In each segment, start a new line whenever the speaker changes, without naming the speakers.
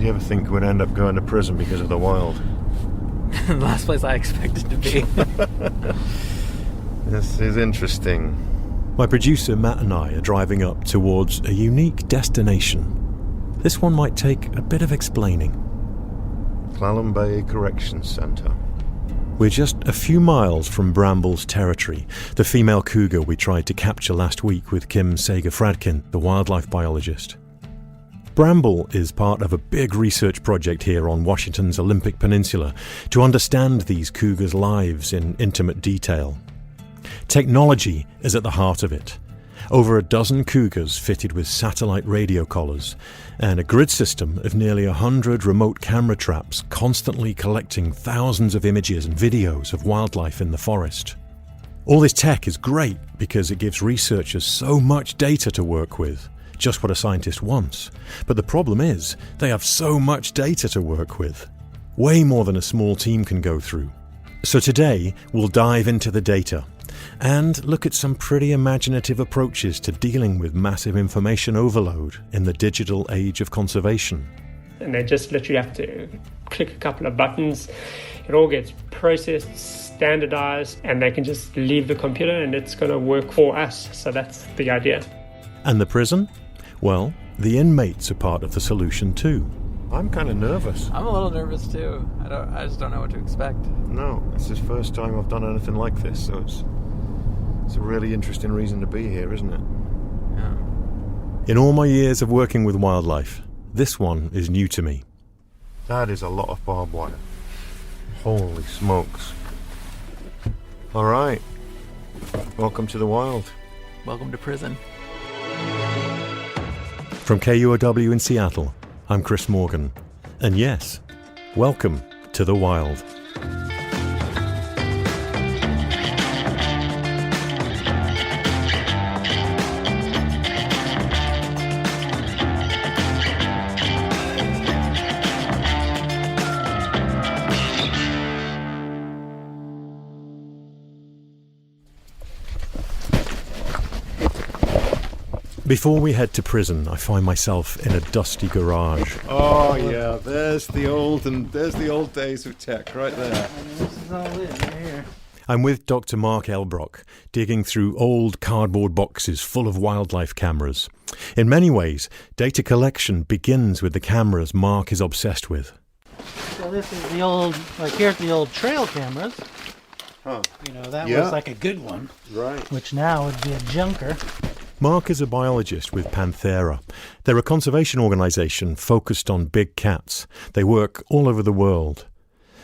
you ever think we'd end up going to prison because of the wild?
The last place I expected to be.
This is interesting.
My producer Matt and I are driving up towards a unique destination. This one might take a bit of explaining.
Clallam Bay Corrections Centre.
We're just a few miles from Bramble's territory, the female cougar we tried to capture last week with Kim Sager-Fradkin, the wildlife biologist. Bramble is part of a big research project here on Washington's Olympic Peninsula to understand these cougars' lives in intimate detail. Technology is at the heart of it. Over a dozen cougars fitted with satellite radio collars and a grid system of nearly 100 remote camera traps constantly collecting thousands of images and videos of wildlife in the forest. All this tech is great because it gives researchers so much data to work with, just what a scientist wants. But the problem is, they have so much data to work with, way more than a small team can go through. So today, we'll dive into the data and look at some pretty imaginative approaches to dealing with massive information overload in the digital age of conservation.
And they just literally have to click a couple of buttons. It all gets processed, standardized, and they can just leave the computer and it's going to work for us. So that's the idea.
And the prison? Well, the inmates are part of the solution too.
I'm kind of nervous.
I'm a little nervous too. I just don't know what to expect.
No, it's the first time I've done anything like this, so it's a really interesting reason to be here, isn't it?
Yeah.
In all my years of working with wildlife, this one is new to me.
That is a lot of barbed wire. Holy smokes. All right. Welcome to the wild.
Welcome to prison.
From KUOW in Seattle, I'm Chris Morgan. And yes, welcome to the wild. Before we head to prison, I find myself in a dusty garage.
Oh yeah, there's the old days of tech right there.
This is all it right here.
I'm with Dr. Mark Elbrock, digging through old cardboard boxes full of wildlife cameras. In many ways, data collection begins with the cameras Mark is obsessed with.
So this is the old, here's the old trail cameras.
Huh.
That was like a good one.
Right.
Which now would be a junker.
Mark is a biologist with Panthera. They're a conservation organisation focused on big cats. They work all over the world.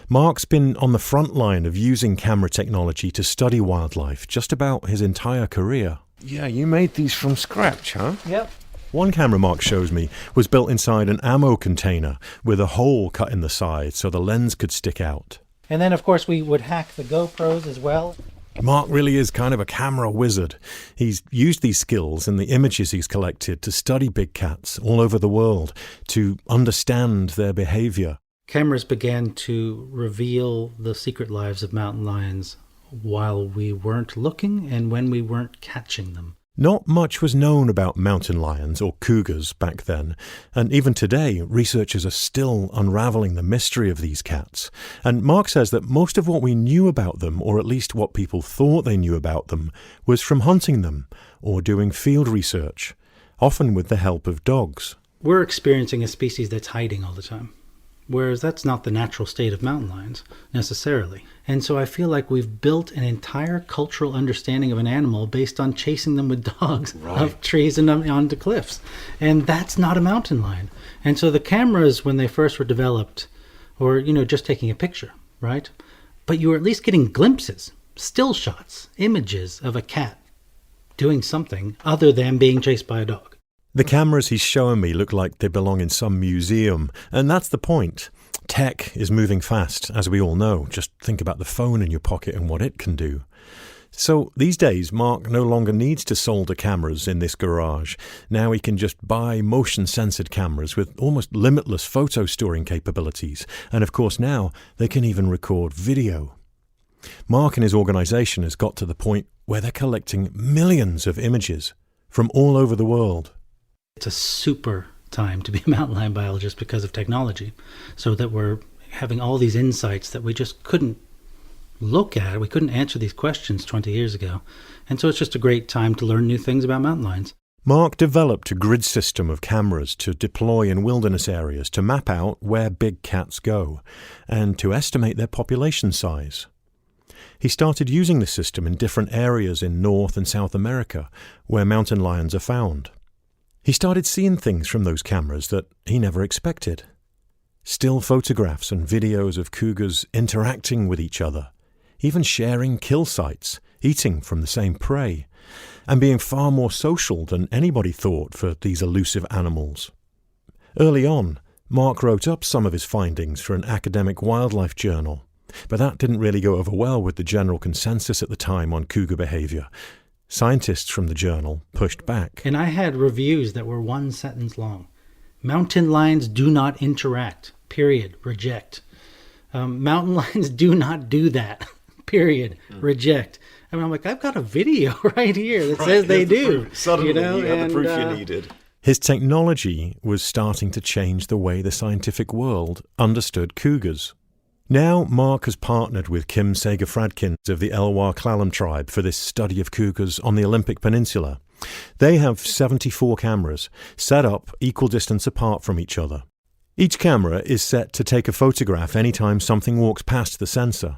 Mark's been on the front line of using camera technology to study wildlife just about his entire career.
Yeah, you made these from scratch, huh?
Yep.
One camera Mark shows me was built inside an ammo container with a hole cut in the side so the lens could stick out.
And then, of course, we would hack the GoPros as well.
Mark really is kind of a camera wizard. He's used these skills and the images he's collected to study big cats all over the world, to understand their behavior.
Cameras began to reveal the secret lives of mountain lions while we weren't looking and when we weren't catching them.
Not much was known about mountain lions or cougars back then, and even today researchers are still unraveling the mystery of these cats. And Mark says that most of what we knew about them, or at least what people thought they knew about them, was from hunting them or doing field research, often with the help of dogs.
We're experiencing a species that's hiding all the time, whereas that's not the natural state of mountain lions, necessarily. And so I feel like we've built an entire cultural understanding of an animal based on chasing them with dogs up trees and onto cliffs. And that's not a mountain lion. And so the cameras, when they first were developed, or, just taking a picture, right? But you were at least getting glimpses, still shots, images of a cat doing something other than being chased by a dog.
The cameras he's showing me look like they belong in some museum, and that's the point. Tech is moving fast, as we all know. Just think about the phone in your pocket and what it can do. So these days, Mark no longer needs to solder cameras in this garage. Now he can just buy motion-censored cameras with almost limitless photo storing capabilities. And of course now, they can even record video. Mark and his organisation has got to the point where they're collecting millions of images from all over the world.
It's a super time to be a mountain lion biologist because of technology, so that we're having all these insights that we just couldn't look at. We couldn't answer these questions 20 years ago. And so it's just a great time to learn new things about mountain lions.
Mark developed a grid system of cameras to deploy in wilderness areas to map out where big cats go and to estimate their population size. He started using the system in different areas in North and South America where mountain lions are found. He started seeing things from those cameras that he never expected. Still photographs and videos of cougars interacting with each other, even sharing kill sites, eating from the same prey, and being far more social than anybody thought for these elusive animals. Early on, Mark wrote up some of his findings for an academic wildlife journal, but that didn't really go over well with the general consensus at the time on cougar behavior. Scientists from the journal pushed back.
And I had reviews that were one sentence long. Mountain lions do not interact. Period. Reject. Mountain lions do not do that. Period. Reject. I mean, I'm like, I've got a video right here that says they do.
Suddenly,
you know?
you had
And,
the proof you needed.
His technology was starting to change the way the scientific world understood cougars. Now Mark has partnered with Kim Sager-Fradkin of the Elwha Clallam tribe for this study of cougars on the Olympic Peninsula. They have 74 cameras set up equal distance apart from each other. Each camera is set to take a photograph anytime something walks past the sensor.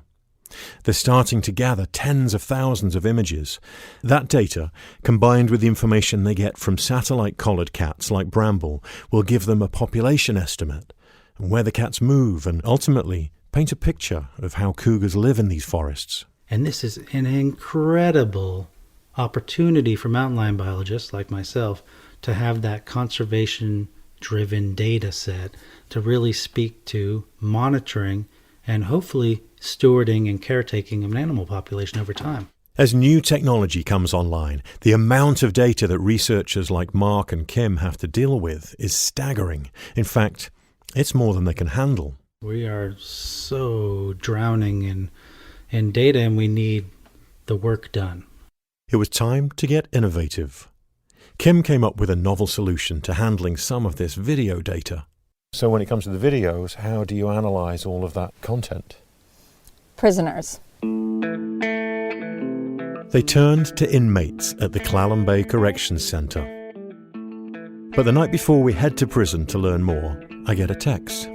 They're starting to gather tens of thousands of images. That data, combined with the information they get from satellite collared cats like Bramble, will give them a population estimate and where the cats move and ultimately paint a picture of how cougars live in these forests.
And this is an incredible opportunity for mountain lion biologists like myself to have that conservation-driven data set to really speak to monitoring and hopefully stewarding and caretaking of an animal population over time.
As new technology comes online, the amount of data that researchers like Mark and Kim have to deal with is staggering. In fact, it's more than they can handle.
We are so drowning in data, and we need the work done.
It was time to get innovative. Kim came up with a novel solution to handling some of this video data. So when it comes to the videos, how do you analyze all of that content?
Prisoners.
They turned to inmates at the Clallam Bay Corrections Centre. But the night before we head to prison to learn more, I get a text.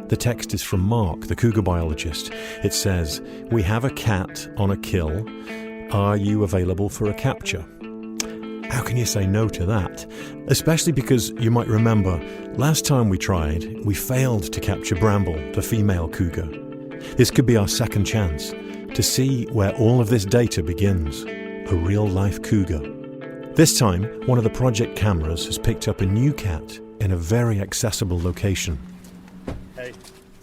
The text is from Mark, the cougar biologist. It says, "We have a cat on a kill. Are you available for a capture?" How can you say no to that? Especially because you might remember, last time we tried, we failed to capture Bramble, the female cougar. This could be our second chance to see where all of this data begins, a real-life cougar. This time, one of the project cameras has picked up a new cat in a very accessible location.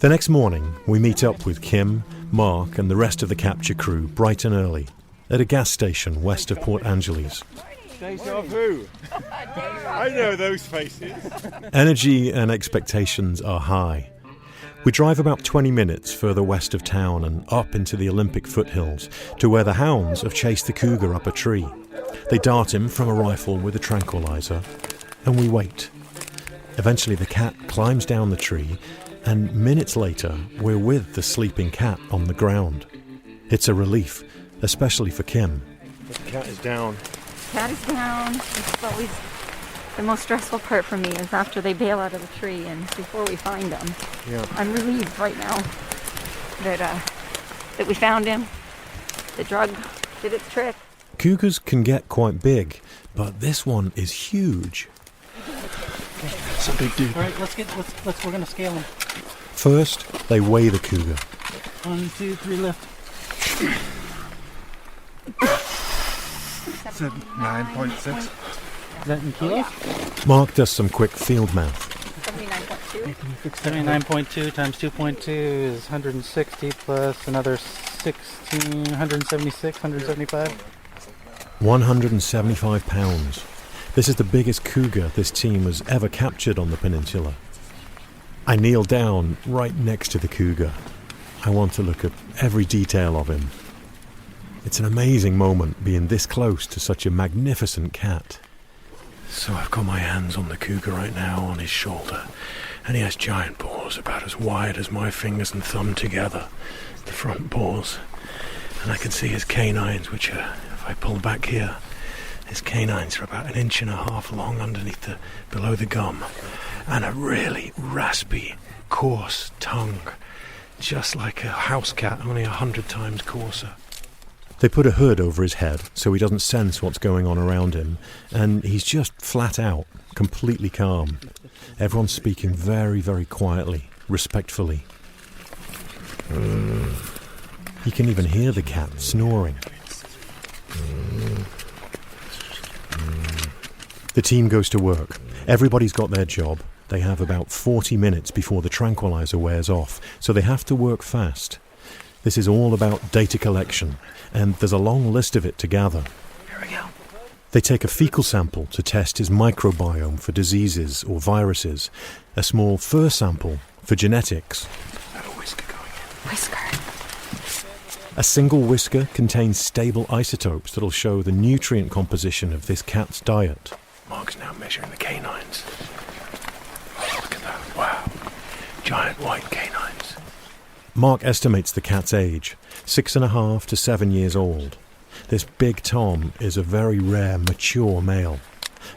The next morning, we meet up with Kim, Mark, and the rest of the capture crew bright and early at a gas station west of Port Angeles.
Deja vu. I know those faces.
Energy and expectations are high. We drive about 20 minutes further west of town and up into the Olympic foothills to where the hounds have chased the cougar up a tree. They dart him from a rifle with a tranquilizer, and we wait. Eventually the cat climbs down the tree, and minutes later we're with the sleeping cat on the ground. It's a relief, especially for Kim.
The cat is down.
Cat is down. It's always the most stressful part for me is after they bail out of the tree and before we find them.
Yeah.
I'm relieved right now that we found him. The drug did its trick.
Cougars can get quite big, but this one is huge.
It's a big dude.
All right, we're going to scale him.
First, they weigh the cougar.
1, 2, 3, lift.
9.6.
Is that in kilos?
Mark does some quick field math.
79.2.
79.2 times 2.2 is 160 plus another 16, 176, 175.
175 pounds. This is the biggest cougar this team has ever captured on the peninsula. I kneel down right next to the cougar. I want to look at every detail of him. It's an amazing moment being this close to such a magnificent cat. So I've got my hands on the cougar right now, on his shoulder, and he has giant paws about as wide as my fingers and thumb together, the front paws. And I can see his canines, which are, if I pull back here, his canines are about 1.5 inches long underneath below the gum, and a really raspy, coarse tongue, just like a house cat, only 100 times coarser. They put a hood over his head so he doesn't sense what's going on around him, and he's just flat out, completely calm. Everyone's speaking very, very quietly, respectfully. You can even hear the cat snoring. The team goes to work. Everybody's got their job. They have about 40 minutes before the tranquilizer wears off, so they have to work fast. This is all about data collection, and there's a long list of it to gather.
Here we go.
They take a fecal sample to test his microbiome for diseases or viruses, a small fur sample for genetics.
I have a whisker going in.
Whisker.
A single whisker contains stable isotopes that'll show the nutrient composition of this cat's diet.
Mark's now measuring the canines. Oh, look at that. Wow. Giant white canines.
Mark estimates the cat's age, 6.5 to 7 years old. This big Tom is a very rare, mature male.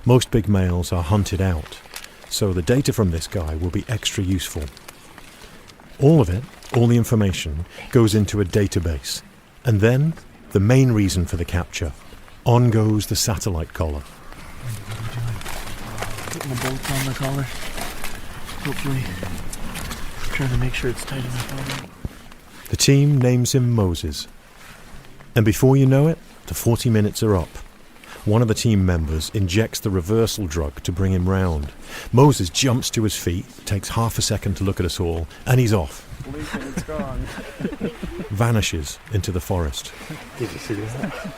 Most big males are hunted out, so the data from this guy will be extra useful. All of it, all the information, goes into a database. And then, the main reason for the capture. On goes the satellite collar.
Putting the bolts on the collar. Hopefully. Trying to make sure it's tight enough on it.
The team names him Moses. And before you know it, the 40 minutes are up. One of the team members injects the reversal drug to bring him round. Moses jumps to his feet, takes half a second to look at us all, and he's off.
It's gone.
Vanishes into the forest.
Did you see that?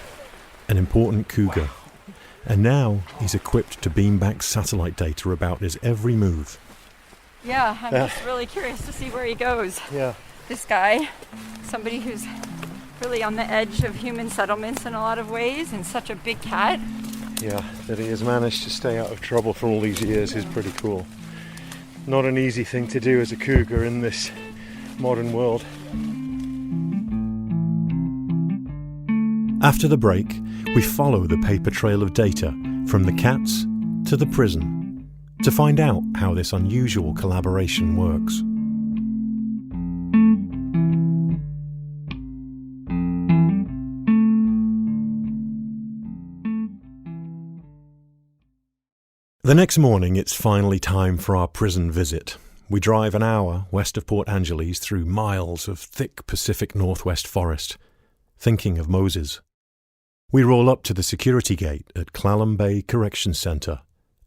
An important cougar. And now he's equipped to beam back satellite data about his every move.
Yeah, I'm just really curious to see where he goes.
Yeah.
This guy, somebody who's really on the edge of human settlements in a lot of ways, and such a big cat.
Yeah, that he has managed to stay out of trouble for all these years is pretty cool. Not an easy thing to do as a cougar in this modern world.
After the break, we follow the paper trail of data from the cats to the prison to find out how this unusual collaboration works. The next morning, it's finally time for our prison visit. We drive an hour west of Port Angeles through miles of thick Pacific Northwest forest, thinking of Moses. We roll up to the security gate at Clallam Bay Correction Center,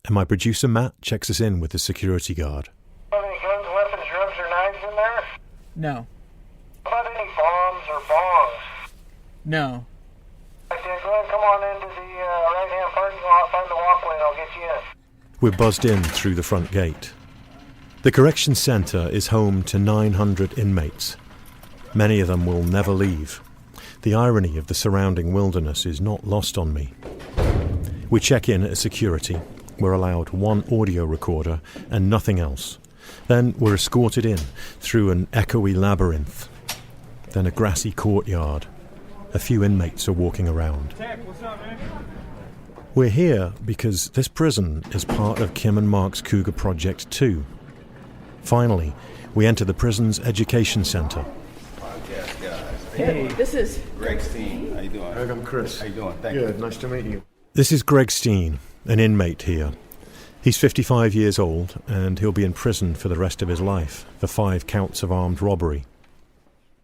and my producer Matt checks us in with the security guard.
Have any guns, weapons, drugs, or knives in there?
No.
How about any bombs or bongs?
No.
Okay, go ahead and come on into the right-hand parking lot, find the walkway, and I'll get you in.
We're buzzed in through the front gate. The correction center is home to 900 inmates. Many of them will never leave. The irony of the surrounding wilderness is not lost on me. We check in at security. We're allowed one audio recorder and nothing else. Then we're escorted in through an echoey labyrinth. Then a grassy courtyard. A few inmates are walking around. We're here because this prison is part of Kim and Mark's Cougar Project too. Finally, we enter the prison's education center.
Hey, this is
Greg Steen. How you doing?
I'm Chris.
How you doing? Thank you.
Good, nice to meet you.
This is Greg Steen, an inmate here. He's 55 years old, and he'll be in prison for the rest of his life for 5 counts of armed robbery.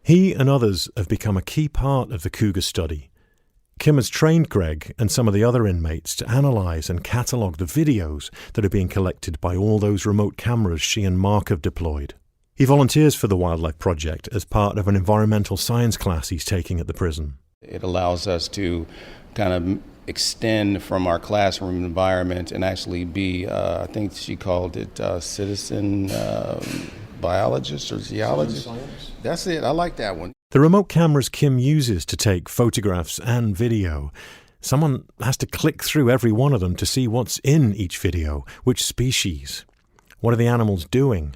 He and others have become a key part of the cougar study. Kim has trained Greg and some of the other inmates to analyse and catalogue the videos that are being collected by all those remote cameras she and Mark have deployed. He volunteers for the Wildlife Project as part of an environmental science class he's taking at the prison.
It allows us to kind of extend from our classroom environment and actually be, I think she called it citizen biologist or geologist. That's it. I like that one.
The remote cameras Kim uses to take photographs and video, Someone has to click through every one of them to see what's in each video, which species, what are the animals doing.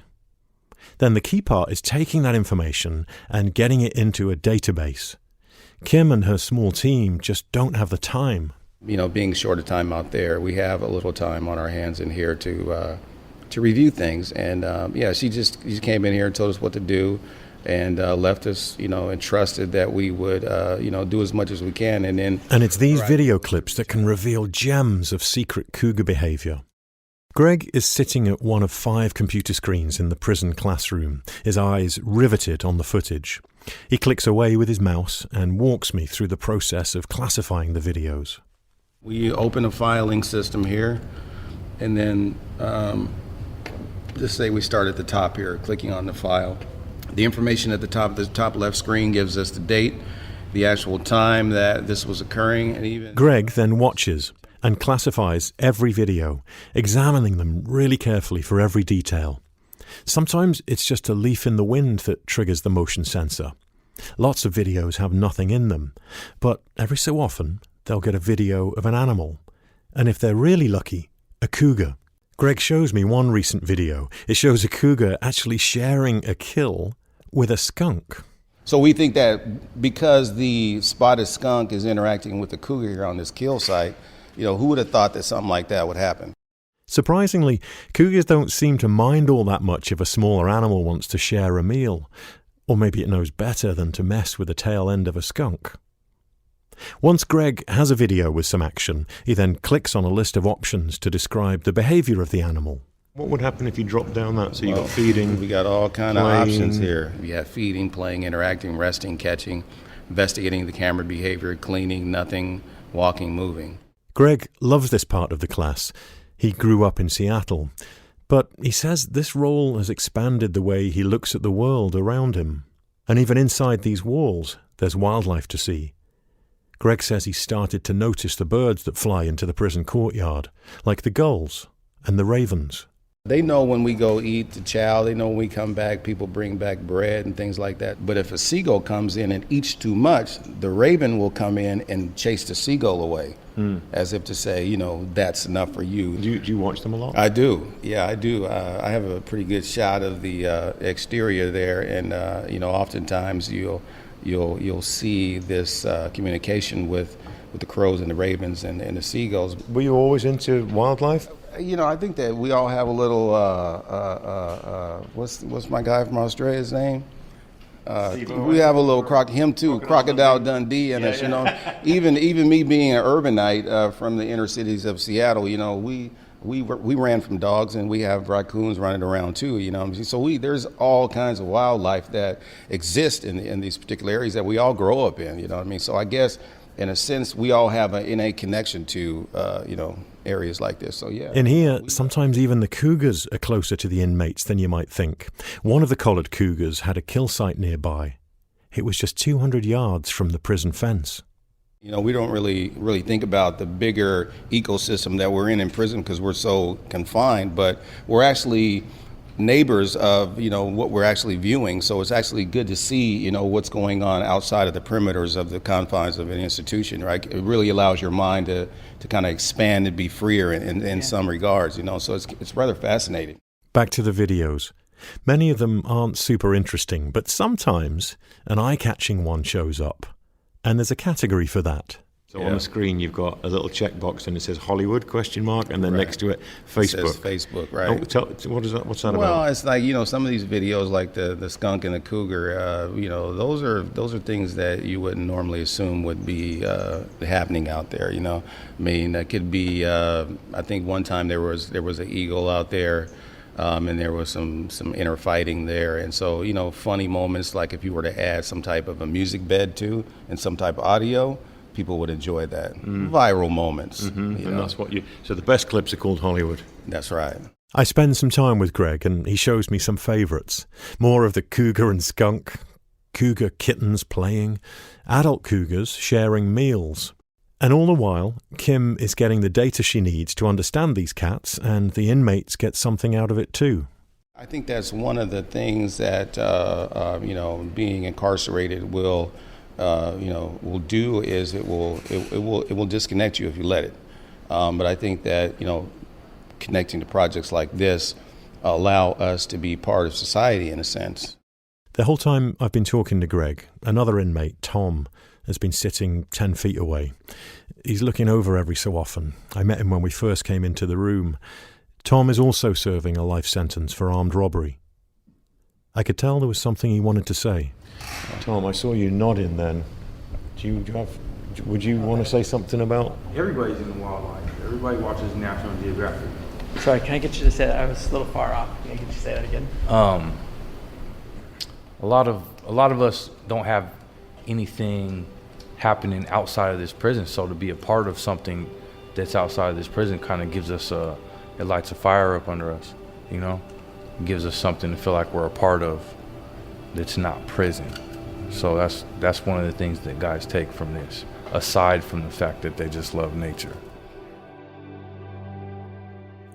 Then the key part is taking that information and getting it into a database. Kim and her small team just don't have the time.
Being short of time out there, we have a little time on our hands in here to review things. And she came in here and told us what to do, and left us, and trusted that we would, do as much as we can. And
it's these video clips that can reveal gems of secret cougar behavior. Greg is sitting at one of 5 computer screens in the prison classroom, his eyes riveted on the footage. He clicks away with his mouse and walks me through the process of classifying the videos.
We open a filing system here, and then just say we start at the top here, clicking on the file. The information at the top left screen gives us the date, the actual time that this was occurring, and even...
Greg then watches and classifies every video, examining them really carefully for every detail. Sometimes it's just a leaf in the wind that triggers the motion sensor. Lots of videos have nothing in them, but every so often they'll get a video of an animal, and if they're really lucky, a cougar. Greg shows me one recent video. It shows a cougar actually sharing a kill with a skunk.
So we think that because the spotted skunk is interacting with the cougar here on this kill site, who would have thought that something like that would happen?
Surprisingly, cougars don't seem to mind all that much if a smaller animal wants to share a meal, or maybe it knows better than to mess with the tail end of a skunk. Once Greg has a video with some action, he then clicks on a list of options to describe the behavior of the animal.
What would happen if you dropped down that? So you got feeding.
We got all kind of options here. We have feeding, playing, interacting, resting, catching, investigating the camera behavior, cleaning, nothing, walking, moving.
Greg loves this part of the class. He grew up in Seattle, but he says this role has expanded the way he looks at the world around him. And even inside these walls, there's wildlife to see. Greg says he started to notice the birds that fly into the prison courtyard, like the gulls and the ravens.
They know when we go eat the chow, they know when we come back, people bring back bread and things like that. But if a seagull comes in and eats too much, the raven will come in and chase the seagull away, as if to say, that's enough for you.
Do you watch them a lot?
I do. Yeah, I do. I have a pretty good shot of the exterior there, and oftentimes you'll see this communication with the crows and the ravens and the seagulls.
Were you always into wildlife?
I think that we all have a little, what's my guy from Australia's name? We have a little Crocodile Dundee in us, Even me being an urbanite from the inner cities of Seattle, we ran from dogs, and we have raccoons running around too, So there's all kinds of wildlife that exist in these particular areas that we all grow up in, So I guess, in a sense, we all have an innate connection to, areas like this. So yeah.
In here, sometimes even the cougars are closer to the inmates than you might think. One of the collared cougars had a kill site nearby. It was just 200 yards from the prison fence.
We don't really think about the bigger ecosystem that we're in prison because we're so confined, but we're actually neighbors of what we're actually viewing. So it's actually good to see what's going on outside of the perimeters of the confines of an institution, right? It really allows your mind to kind of expand and be freer in some regards, So it's rather fascinating.
Back to the videos. Many of them aren't super interesting, but sometimes an eye-catching one shows up, and there's a category for that.
So on the screen you've got a little checkbox and it says Hollywood ? And then next to it Facebook.
It says Facebook, right?
What's that about?
Well, it's like some of these videos, like the skunk and the cougar. Those are things that you wouldn't normally assume would be happening out there. I mean, it could be. I think one time there was an eagle out there. And there was some inner fighting there. And so, funny moments, like if you were to add some type of a music bed to and some type of audio, people would enjoy that. Viral moments.
And that's so the best clips are called Hollywood.
That's right.
I spend some time with Greg and he shows me some favourites. More of the cougar and skunk, cougar kittens playing, adult cougars sharing meals. And all the while, Kim is getting the data she needs to understand these cats, and the inmates get something out of it too.
I think that's one of the things that, being incarcerated will will do is it will disconnect you if you let it. But I think that, connecting to projects like this allow us to be part of society in a sense.
The whole time I've been talking to Greg, another inmate, Tom, has been sitting 10 feet away. He's looking over every so often. I met him when we first came into the room. Tom is also serving a life sentence for armed robbery. I could tell there was something he wanted to say.
Tom, I saw you nodding then. Would you want to say something about?
Everybody's in the wildlife. Everybody watches National Geographic.
Sorry, can I get you to say that? I was a little far off. Can I get you to say that again?
A lot of us don't have anything happening outside of this prison, so to be a part of something that's outside of this prison kind of gives us it lights a fire up under us, It gives us something to feel like we're a part of that's not prison. So that's one of the things that guys take from this, aside from the fact that they just love nature.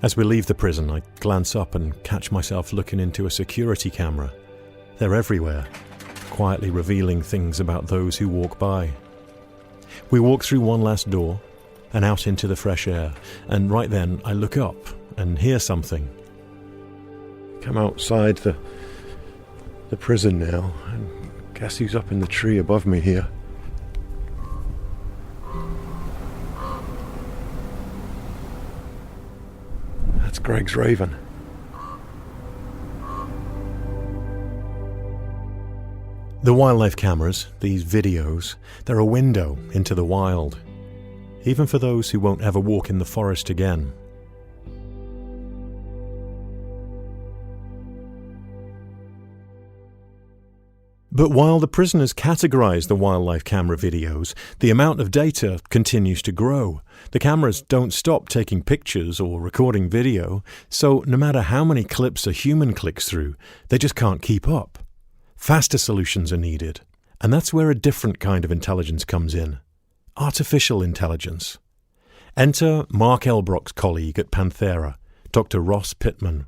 As we leave the prison, I glance up and catch myself looking into a security camera. They're everywhere, quietly revealing things about those who walk by. We walk through one last door and out into the fresh air, and right then I look up and hear something.
Come outside the prison now, and guess who's up in the tree above me here? That's Greg's raven.
The wildlife cameras, these videos, they're a window into the wild, even for those who won't ever walk in the forest again. But while the prisoners categorize the wildlife camera videos, the amount of data continues to grow. The cameras don't stop taking pictures or recording video, so no matter how many clips a human clicks through, they just can't keep up. Faster solutions are needed, and that's where a different kind of intelligence comes in. Artificial intelligence. Enter Mark Elbrock's colleague at Panthera, Dr. Ross Pittman.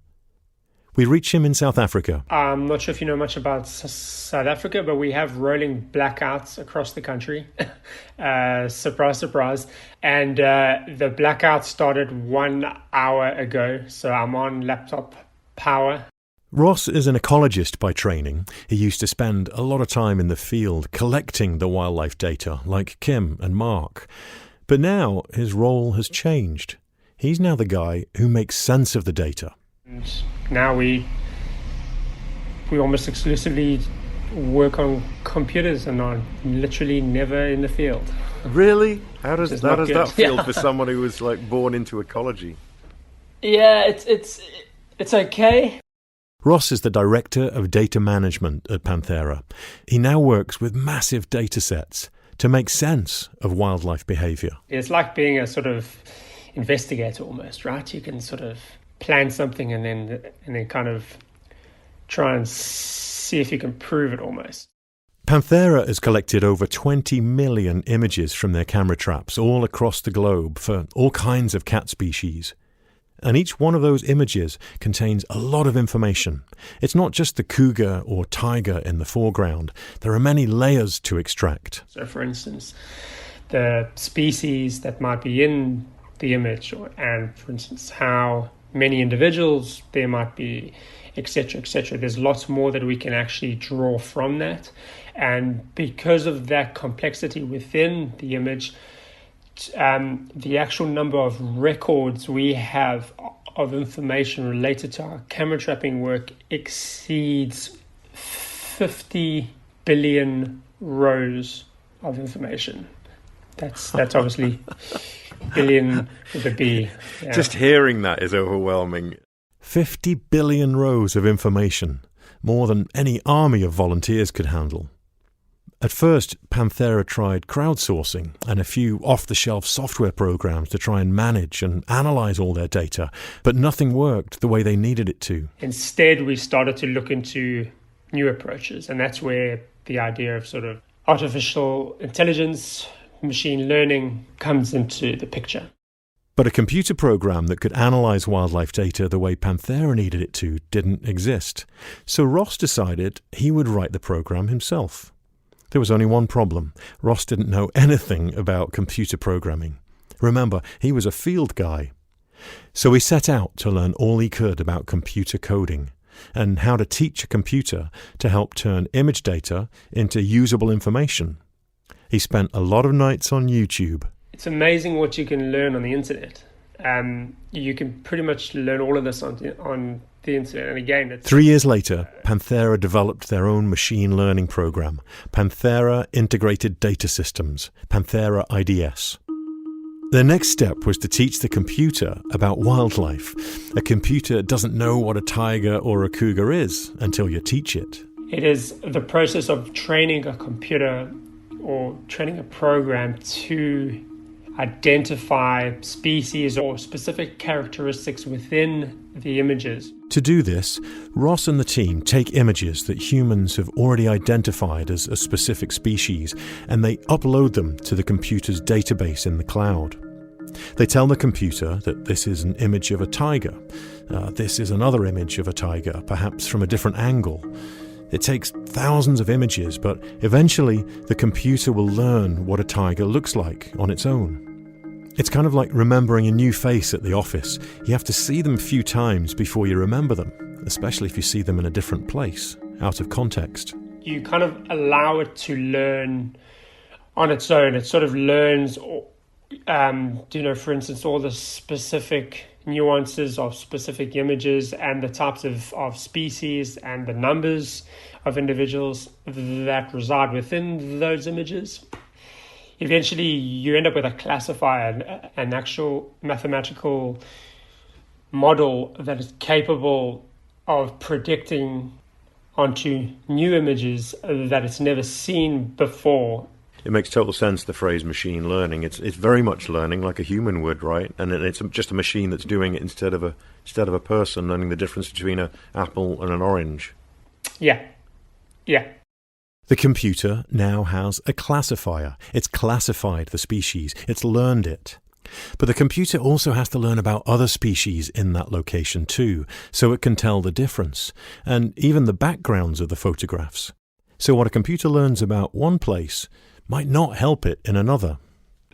We reach him in South Africa.
I'm not sure if you know much about South Africa, but we have rolling blackouts across the country. Surprise, surprise. And the blackout started 1 hour ago, so I'm on laptop power.
Ross is an ecologist by training. He used to spend a lot of time in the field collecting the wildlife data, like Kim and Mark. But now his role has changed. He's now the guy who makes sense of the data.
And now we almost exclusively work on computers and are literally never in the field.
Really? How does that feel
Yeah.
for someone who was born into ecology?
Yeah, it's okay.
Ross is the Director of Data Management at Panthera. He now works with massive data sets to make sense of wildlife behaviour.
It's like being a sort of investigator almost, right? You can sort of plan something and then kind of try and see if you can prove it almost.
Panthera has collected over 20 million images from their camera traps all across the globe for all kinds of cat species. And each one of those images contains a lot of information. It's not just the cougar or tiger in the foreground. There are many layers to extract.
So, for instance, the species that might be in the image, and, for instance, how many individuals there might be, etc., etc. There's lots more that we can actually draw from that. And because of that complexity within the image, the actual number of records we have of information related to our camera trapping work exceeds 50 billion rows of information. That's obviously billion with a B. Yeah.
Just hearing that is overwhelming.
50 billion rows of information, more than any army of volunteers could handle. At first, Panthera tried crowdsourcing and a few off-the-shelf software programs to try and manage and analyze all their data, but nothing worked the way they needed it to.
Instead, we started to look into new approaches, and that's where the idea of sort of artificial intelligence, machine learning comes into the picture.
But a computer program that could analyze wildlife data the way Panthera needed it to didn't exist. So Ross decided he would write the program himself. There was only one problem. Ross didn't know anything about computer programming. Remember, he was a field guy. So he set out to learn all he could about computer coding and how to teach a computer to help turn image data into usable information. He spent a lot of nights on YouTube.
It's amazing what you can learn on the internet. You can pretty much learn all of this on the internet. And again, it's
3 years later, Panthera developed their own machine learning program, Panthera Integrated Data Systems, Panthera IDS. Their next step was to teach the computer about wildlife. A computer doesn't know what a tiger or a cougar is until you teach it.
It is the process of training a computer or training a program to identify species or specific characteristics within the images.
To do this, Ross and the team take images that humans have already identified as a specific species, and they upload them to the computer's database in the cloud. They tell the computer that this is an image of a tiger, this is another image of a tiger, perhaps from a different angle. It takes thousands of images, but eventually the computer will learn what a tiger looks like on its own. It's kind of like remembering a new face at the office. You have to see them a few times before you remember them, especially if you see them in a different place, out of context.
You kind of allow it to learn on its own. It sort of learns, for instance, all the specific nuances of specific images and the types of species and the numbers of individuals that reside within those images. Eventually, you end up with a classifier, an actual mathematical model that is capable of predicting onto new images that it's never seen before.
It makes total sense, the phrase machine learning. It's very much learning like a human would, right? And it's just a machine that's doing it instead of a person learning the difference between an apple and an orange.
Yeah.
The computer now has a classifier. It's classified the species. It's learned it. But the computer also has to learn about other species in that location too, so it can tell the difference, and even the backgrounds of the photographs. So what a computer learns about one place might not help it in another.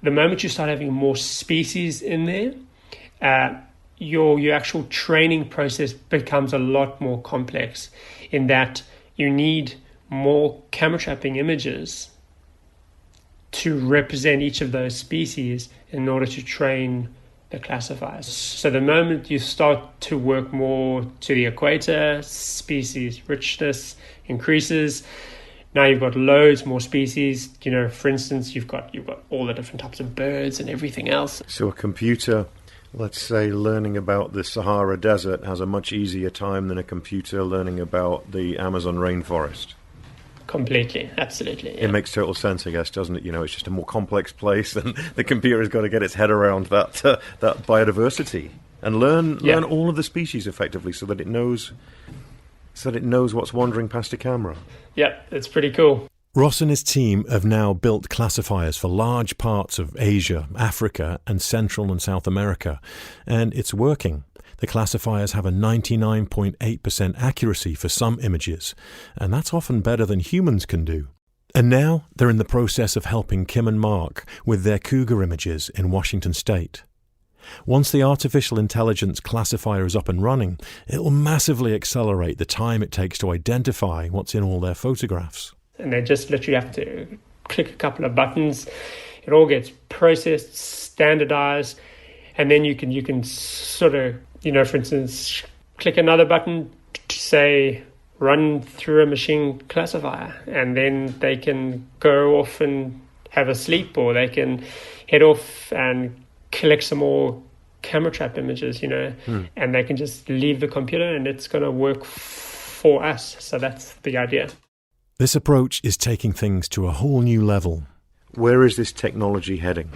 The moment you start having more species in there, your actual training process becomes a lot more complex in that you need more camera trapping images to represent each of those species in order to train the classifiers. So the moment you start to work more to the equator, species richness increases. Now you've got loads more species. For instance, you've got all the different types of birds and everything else.
So a computer, let's say, learning about the Sahara Desert has a much easier time than a computer learning about the Amazon rainforest.
Completely, absolutely. Yeah.
It makes total sense, I guess, doesn't it? It's just a more complex place, and the computer's got to get its head around that biodiversity and learn all of the species effectively, so that it knows what's wandering past a camera.
Yeah, it's pretty cool.
Ross and his team have now built classifiers for large parts of Asia, Africa, and Central and South America, and it's working. The classifiers have a 99.8% accuracy for some images, and that's often better than humans can do. And now they're in the process of helping Kim and Mark with their cougar images in Washington State. Once the artificial intelligence classifier is up and running, it will massively accelerate the time it takes to identify what's in all their photographs.
And they just literally have to click a couple of buttons. It all gets processed, standardized, and then you can sort of, for instance, click another button to say run through a machine classifier, and then they can go off and have a sleep, or they can head off and collect some more camera trap images, and they can just leave the computer and it's going to work for us. So that's the idea.
This approach is taking things to a whole new level.
Where is this technology heading?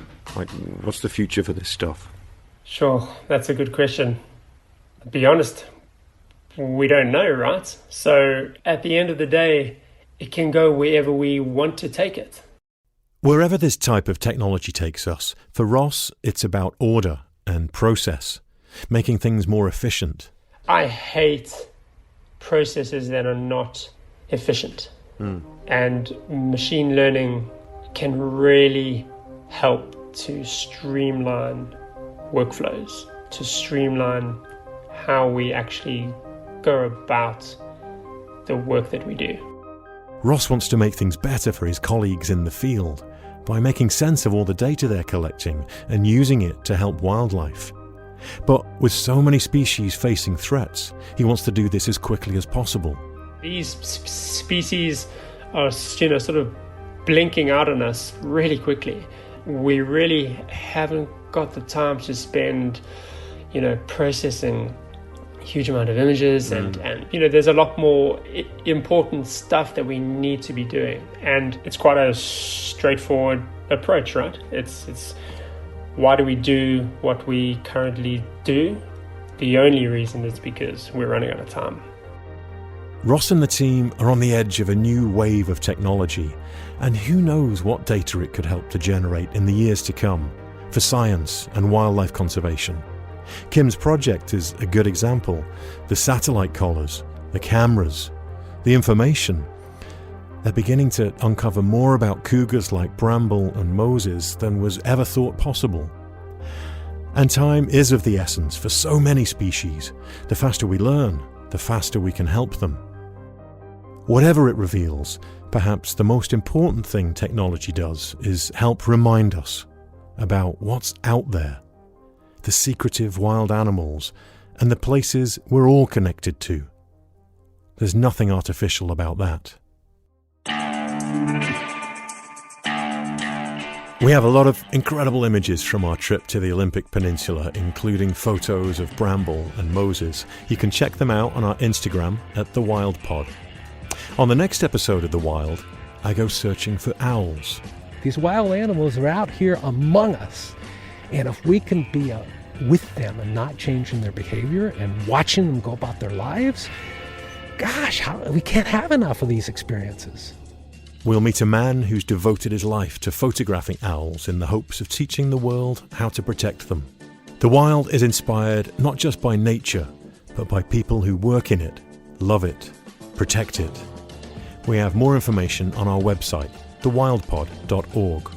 What's the future for this stuff?
Sure, that's a good question. To be honest, we don't know, right? So at the end of the day, it can go wherever we want to take it.
Wherever this type of technology takes us, for Ross, it's about order and process, making things more efficient.
I hate processes that are not efficient. And machine learning can really help to streamline workflows, to streamline how we actually go about the work that we do.
Ross wants to make things better for his colleagues in the field by making sense of all the data they're collecting and using it to help wildlife. But with so many species facing threats, he wants to do this as quickly as possible.
These species are, sort of blinking out on us really quickly. We really haven't got the time to spend, processing a huge amount of images and there's a lot more important stuff that we need to be doing. And it's quite a straightforward approach, right? It's why do we do what we currently do? The only reason is because we're running out of time.
Ross and the team are on the edge of a new wave of technology, and who knows what data it could help to generate in the years to come for science and wildlife conservation. Kim's project is a good example. The satellite collars, the cameras, the information. They're beginning to uncover more about cougars like Bramble and Moses than was ever thought possible. And time is of the essence for so many species. The faster we learn, the faster we can help them. Whatever it reveals, perhaps the most important thing technology does is help remind us about what's out there, the secretive wild animals, and the places we're all connected to. There's nothing artificial about that. We have a lot of incredible images from our trip to the Olympic Peninsula, including photos of Bramble and Moses. You can check them out on our Instagram at The Wild Pod. On the next episode of The Wild, I go searching for owls.
These wild animals are out here among us. And if we can be with them and not changing their behavior and watching them go about their lives, gosh, we can't have enough of these experiences.
We'll meet a man who's devoted his life to photographing owls in the hopes of teaching the world how to protect them. The Wild is inspired not just by nature, but by people who work in it, love it, protect it. We have more information on our website, thewildpod.org.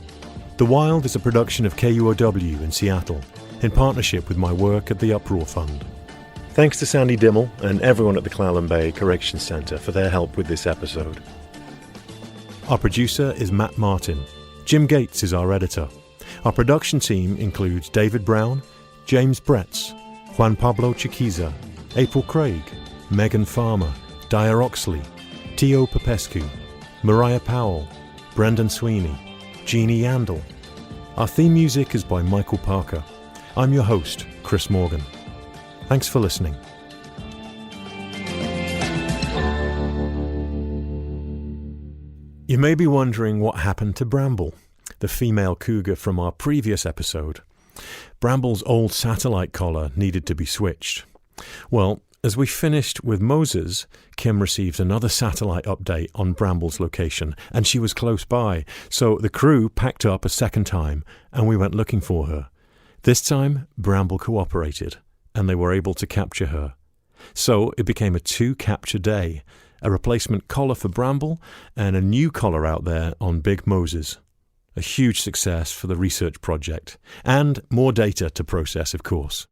The Wild is a production of KUOW in Seattle, in partnership with my work at the Uproar Fund. Thanks to Sandy Dimmel and everyone at the Clallam Bay Correction Centre for their help with this episode. Our producer is Matt Martin. Jim Gates is our editor. Our production team includes David Brown, James Bretz, Juan Pablo Chiquiza, April Craig, Megan Farmer, Dyer Oxley, Tio Popescu, Mariah Powell, Brendan Sweeney, Jeannie Yandel. Our theme music is by Michael Parker. I'm your host, Chris Morgan. Thanks for listening. You may be wondering what happened to Bramble, the female cougar from our previous episode. Bramble's old satellite collar needed to be switched. Well, as we finished with Moses, Kim received another satellite update on Bramble's location, and she was close by, so the crew packed up a second time and we went looking for her. This time, Bramble cooperated, and they were able to capture her. So it became a 2-capture day, a replacement collar for Bramble and a new collar out there on Big Moses. A huge success for the research project, and more data to process, of course.